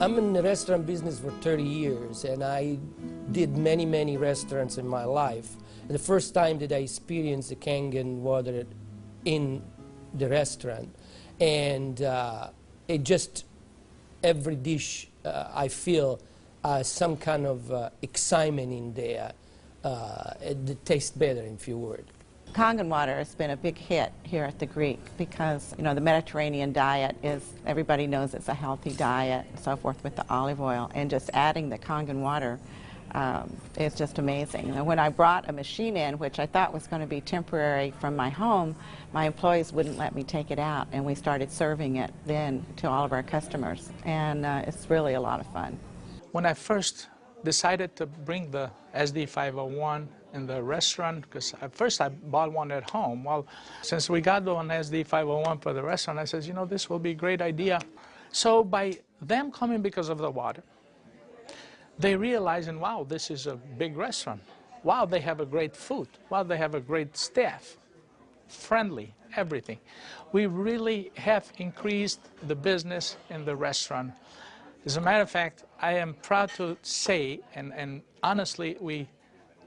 I'm in the restaurant business for 30 years, and I did many, many restaurants in my life. The first time that I experienced the Kangen water in the restaurant, and it just, every dish I feel some kind of excitement in there. It tastes better, if you would. Kangen water has been a big hit here at the Greek because, you know, the Mediterranean diet is, everybody knows it's a healthy diet and so forth with the olive oil, and just adding the Kangen water is just amazing. And when I brought a machine in, which I thought was going to be temporary from my home, my employees wouldn't let me take it out, and we started serving it then to all of our customers, and it's really a lot of fun. When I first decided to bring the SD501 in the restaurant, because at first I bought one at home. Well, since we got the one SD501 for the restaurant, I said, you know, this will be a great idea. So by them coming because of the water, they realizing, wow, this is a big restaurant. Wow, they have a great food. Wow, they have a great staff. Friendly, everything. We really have increased the business in the restaurant. As a matter of fact, I am proud to say, and honestly,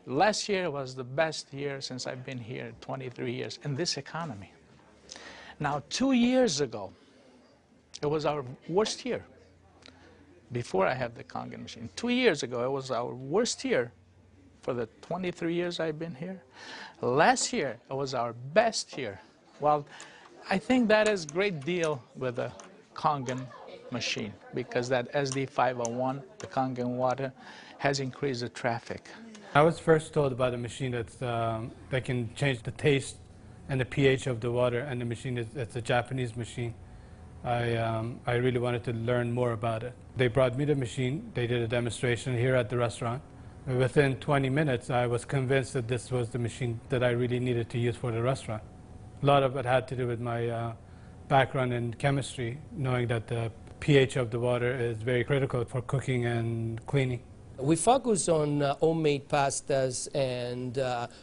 last year was the best year since I've been here, 23 years, in this economy. Now, 2 years ago, it was our worst year, before I had the Kangen machine. 2 years ago, it was our worst year for the 23 years I've been here. Last year, it was our best year. Well, I think that is a great deal with the Kangen machine, because that SD501, the Kangen water, has increased the traffic. I was first told about a machine that can change the taste and the pH of the water, and the machine it's a Japanese machine. I really wanted to learn more about it. They brought me the machine, they did a demonstration here at the restaurant. Within 20 minutes, I was convinced that this was the machine that I really needed to use for the restaurant. A lot of it had to do with my background in chemistry, knowing that the pH of the water is very critical for cooking and cleaning. We focus on homemade pastas and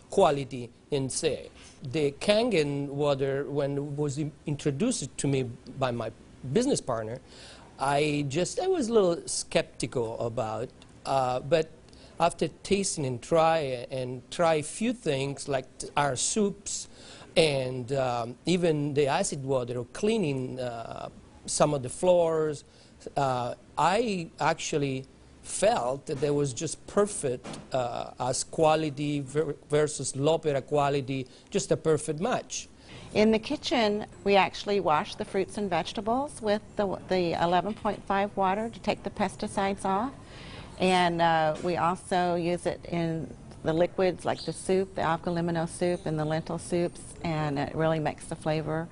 quality in say. The Kangen water, when it was introduced to me by my business partner, I was a little skeptical about, but after tasting and try a few things like our soups and even the acid water or cleaning some of the floors, I actually felt that there was just perfect as quality versus low-opera quality, just a perfect match. In the kitchen, we actually wash the fruits and vegetables with the 11.5 water to take the pesticides off. And we also use it in the liquids like the soup, the algalimino soup and the lentil soups, and it really makes the flavor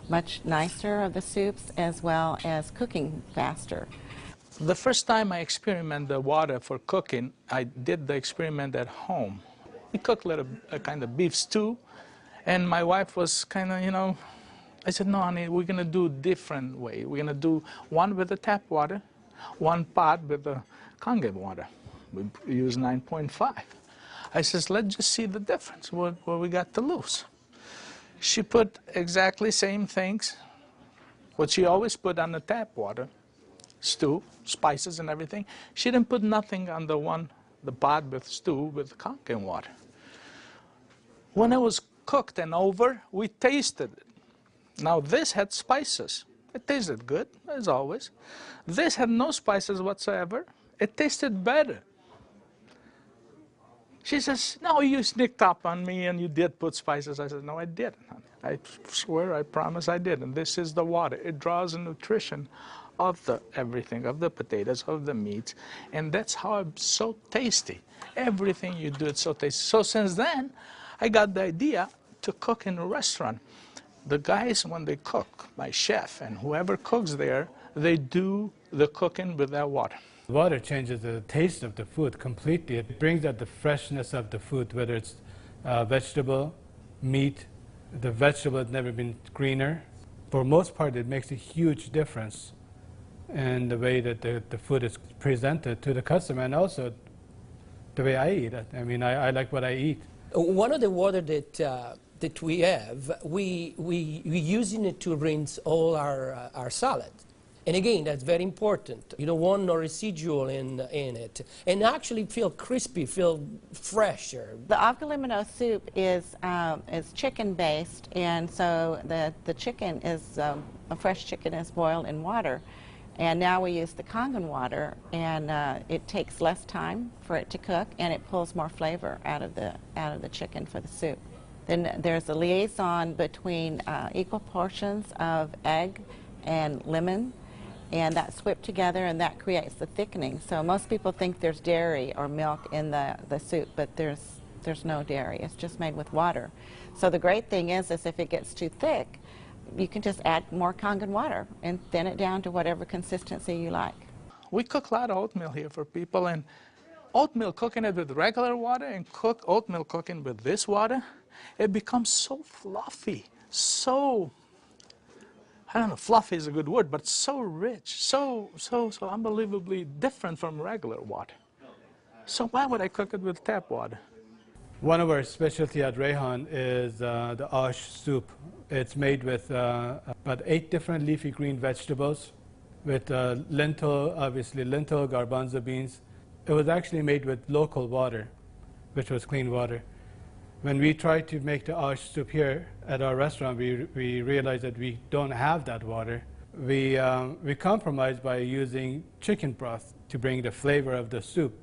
much nicer of the soups, as well as cooking faster. The first time I experimented the water for cooking, I did the experiment at home. We cooked a kind of beef stew, and my wife was kind of, you know, I said, no, honey, we're going to do a different way. We're going to do one with the tap water, one pot with the Kangen water. We use 9.5. I says, let's just see the difference, what we got to lose. She put exactly same things, what she always put on the tap water, stew, spices and everything. She didn't put nothing on the pot with stew with Kangen water. When it was cooked and over, we tasted it. Now this had spices. It tasted good, as always. This had no spices whatsoever. It tasted better. She says, no, you sneaked up on me and you did put spices. I said, no, I didn't. I swear, I promise I did. And this is the water. It draws the nutrition of the everything, of the potatoes, of the meats. And that's how it's so tasty. Everything you do, it's so tasty. So since then, I got the idea to cook in a restaurant. The guys, when they cook, my chef and whoever cooks there, they do the cooking with that water. Water changes the taste of the food completely. It brings out the freshness of the food, whether it's vegetable, meat. The vegetable has never been greener. For most part, it makes a huge difference in the way that the food is presented to the customer, and also the way I eat it. I mean, I like what I eat. One of the water that we have, we using it to rinse all our salad. And again, that's very important. You don't want no residual in it. And actually feel crispy, feel fresher. The avgalimino soup is chicken-based, and so the chicken is, a fresh chicken is boiled in water. And now we use the Kangen water, and it takes less time for it to cook, and it pulls more flavor out of the chicken for the soup. Then there's a liaison between equal portions of egg and lemon, and that's whipped together, and that creates the thickening. So most people think there's dairy or milk in the soup, but there's no dairy. It's just made with water. So the great thing is if it gets too thick, you can just add more Kangen water and thin it down to whatever consistency you like. We cook a lot of oatmeal here for people, and oatmeal, cooking it with regular water and oatmeal cooking with this water, it becomes so fluffy, so, I don't know, fluffy is a good word, but so rich, so unbelievably different from regular water. So why would I cook it with tap water? One of our specialty at Rehan is the ash soup. It's made with about 8 different leafy green vegetables, with lentil, obviously lentil, garbanzo beans. It was actually made with local water, which was clean water. When we tried to make the ash soup here at our restaurant, we realized that we don't have that water. We compromised by using chicken broth to bring the flavor of the soup.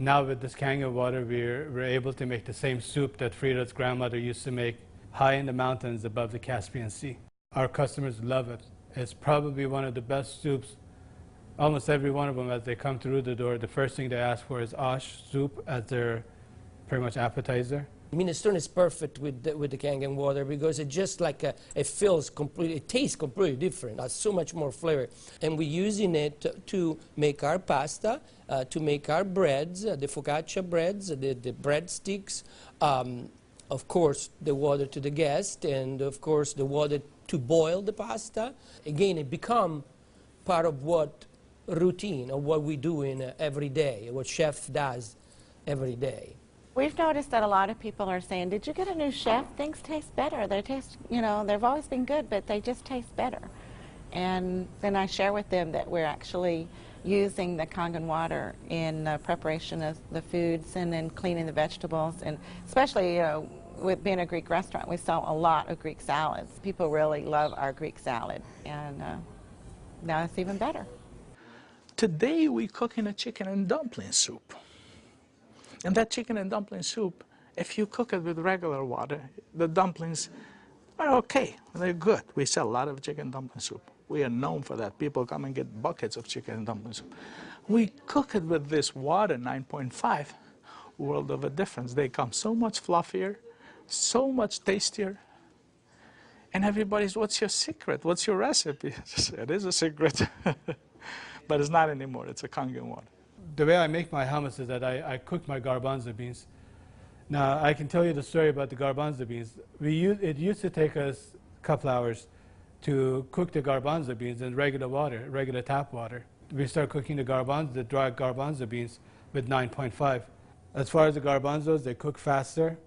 Now with this Kangen water, we're able to make the same soup that Frida's grandmother used to make high in the mountains above the Caspian Sea. Our customers love it. It's probably one of the best soups. Almost every one of them, as they come through the door, the first thing they ask for is ash soup as their pretty much appetizer. Minestrone is perfect with the Kangen water because it just like it feels completely, it tastes completely different. It has so much more flavor. And we're using it to make our pasta, to make our breads, the focaccia breads, the breadsticks, of course the water to the guest, and of course the water to boil the pasta. Again, it becomes part of what routine of what we do in every day, what chef does every day. We've noticed that a lot of people are saying, did you get a new chef? Things taste better. They taste, you know, they've always been good, but they just taste better. And then I share with them that we're actually using the Kangen water in preparation of the foods and in cleaning the vegetables. And especially, you know, with being a Greek restaurant, we sell a lot of Greek salads. People really love our Greek salad, and now it's even better. Today we're cooking a chicken and dumpling soup. And that chicken and dumpling soup, if you cook it with regular water, the dumplings are okay. They're good. We sell a lot of chicken and dumpling soup. We are known for that. People come and get buckets of chicken and dumpling soup. We cook it with this water, 9.5, world of a difference. They come so much fluffier, so much tastier. And everybody's, what's your secret? What's your recipe? It is a secret. But it's not anymore. It's a Kangen water. The way I make my hummus is that I cook my garbanzo beans. Now, I can tell you the story about the garbanzo beans. It used to take us a couple hours to cook the garbanzo beans in regular water, regular tap water. We start cooking the dry garbanzo beans with 9.5. As far as the garbanzos, they cook faster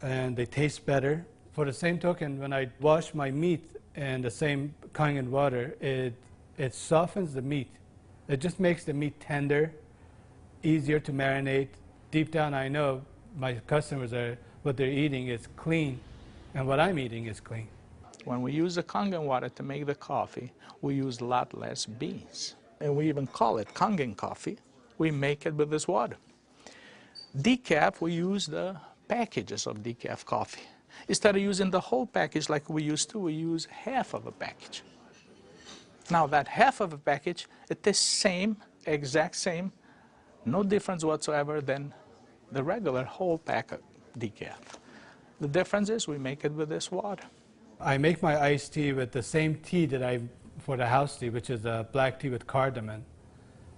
and they taste better. For the same token, when I wash my meat in the same Kangen water, it softens the meat. It just makes the meat tender, easier to marinate. Deep down, I know my customers what they're eating is clean, and what I'm eating is clean. When we use the Kangen water to make the coffee, we use a lot less beans. And we even call it Kangen coffee. We make it with this water. Decaf, we use the packages of decaf coffee. Instead of using the whole package like we used to, we use half of a package. Now that half of a package, it is same, exact same, no difference whatsoever than the regular whole pack of decaf. The difference is we make it with this water. I make my iced tea with the same tea that for the house tea, which is a black tea with cardamom.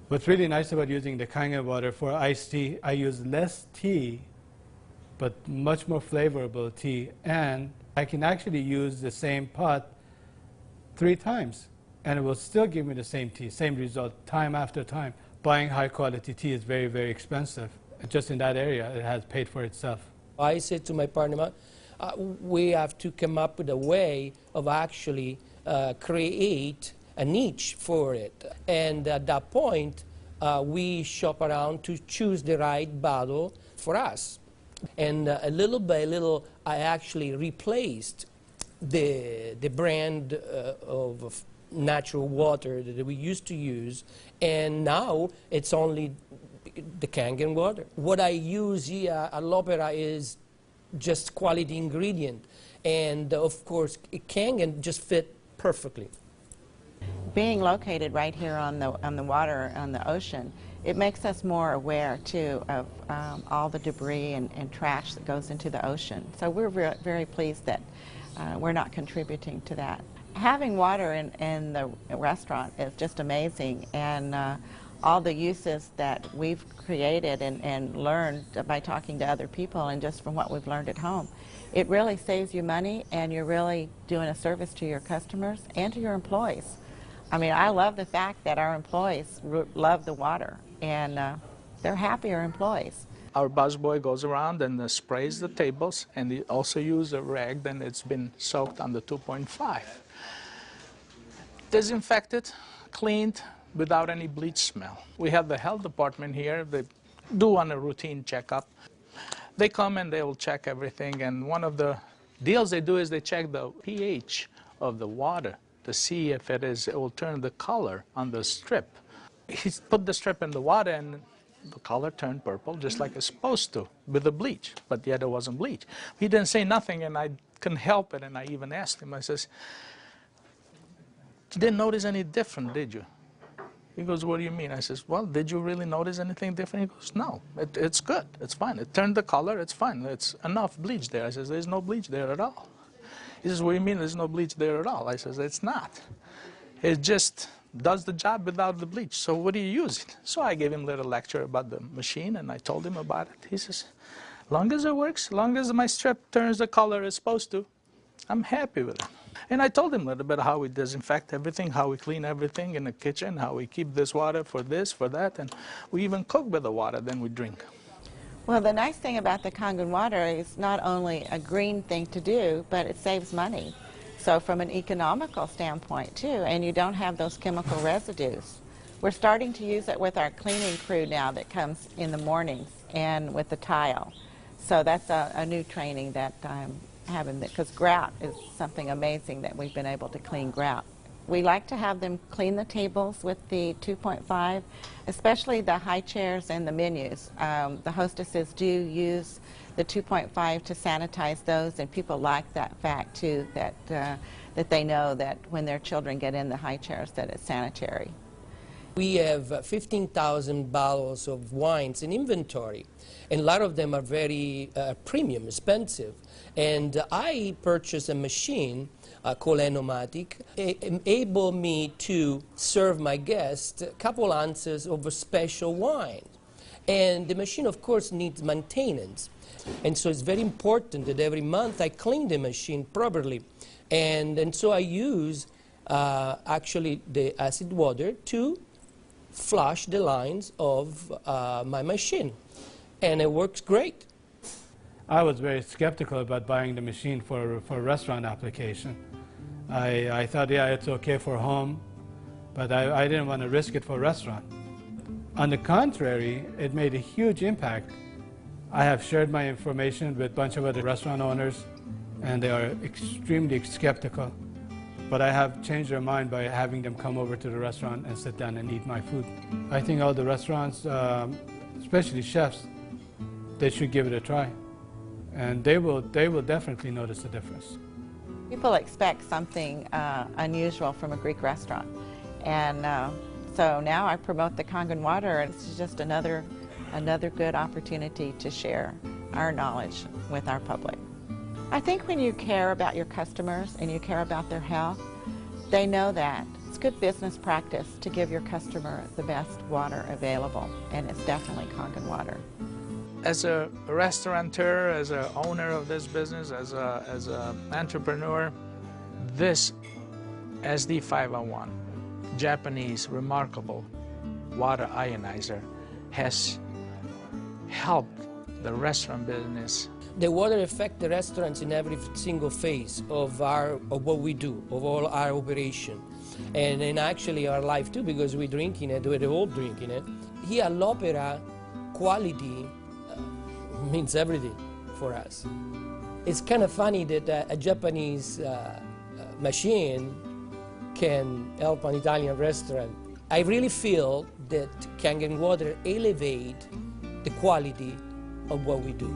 What's really nice about using the Kangen water for iced tea, I use less tea, but much more flavorful tea, and I can actually use the same pot 3 times, and it will still give me the same tea, same result, time after time. Buying high-quality tea is very, very expensive. Just in that area, it has paid for itself. I said to my partner, we have to come up with a way of actually create a niche for it. And at that point, we shop around to choose the right bottle for us. And little by little, I actually replaced the brand of natural water that we used to use, and now it's only the Kangen water. What I use here at L'Opera is just quality ingredient, and of course Kangen just fit perfectly. Being located right here on the water, on the ocean, it makes us more aware too of all the debris and trash that goes into the ocean. So we're very pleased that we're not contributing to that. Having water in the restaurant is just amazing, and all the uses that we've created and learned by talking to other people and just from what we've learned at home, it really saves you money, and you're really doing a service to your customers and to your employees. I mean, I love the fact that our employees love the water, and they're happier employees. Our busboy goes around and sprays the tables, and he also uses a rag then it's been soaked on the 2.5. Disinfected, cleaned, without any bleach smell. We have the health department here. They do on a routine checkup. They come and they will check everything, and one of the deals they do is they check the pH of the water to see if it will turn the color on the strip. He put the strip in the water and the color turned purple just like it's supposed to with the bleach, but yet it wasn't bleach. He didn't say nothing, and I couldn't help it, and I even asked him, I says, "You didn't notice any different, did you?" He goes, "What do you mean?" I says, "Well, did you really notice anything different?" He goes, "No, it's good, it's fine. It turned the color, it's fine. It's enough bleach there." I says, "There's no bleach there at all." He says, "What do you mean there's no bleach there at all?" I says, "It's not. It just does the job without the bleach. So what do you use it?" So I gave him a little lecture about the machine, and I told him about it. He says, "Long as it works, long as my strip turns the color it's supposed to, I'm happy with it." And I told him a little bit how we disinfect everything, how we clean everything in the kitchen, how we keep this water for this, for that, and we even cook with the water, then we drink. Well, the nice thing about the Kangen water is not only a green thing to do, but it saves money. So from an economical standpoint too, and you don't have those chemical residues. We're starting to use it with our cleaning crew now that comes in the mornings and with the tile. So that's a new training that I'm having, because grout is something amazing that we've been able to clean grout. We like to have them clean the tables with the 2.5, especially the high chairs and the menus. The hostesses do use the 2.5 to sanitize those, and people like that fact too, that they know that when their children get in the high chairs that it's sanitary. We have 15,000 bottles of wines in inventory, and a lot of them are very premium, expensive. And I purchased a machine called Enomatic, able me to serve my guests a couple ounces of a special wine. And the machine, of course, needs maintenance. And so it's very important that every month I clean the machine properly. And so I use actually the acid water to flush the lines of my machine. And it works great. I was very skeptical about buying the machine for a restaurant application. I thought, yeah, it's okay for home, but I didn't want to risk it for a restaurant. On the contrary, it made a huge impact. I have shared my information with a bunch of other restaurant owners, and they are extremely skeptical. But I have changed their mind by having them come over to the restaurant and sit down and eat my food. I think all the restaurants, especially chefs, they should give it a try. And they will definitely notice the difference. People expect something unusual from a Greek restaurant. And so now I promote the Kangen water, and it's just another good opportunity to share our knowledge with our public. I think when you care about your customers and you care about their health, they know that. It's good business practice to give your customer the best water available, and it's definitely Kangen water. As a restaurateur, as an owner of this business, as an entrepreneur, this SD501, Japanese remarkable water ionizer, has helped the restaurant business The water affects the restaurants in every single phase of what we do, of all our operation, and in actually our life too, because we're drinking it, we're all drinking it. Here, all'Opera, quality means everything for us. It's kind of funny that a Japanese machine can help an Italian restaurant. I really feel that Kangen water elevate the quality of what we do.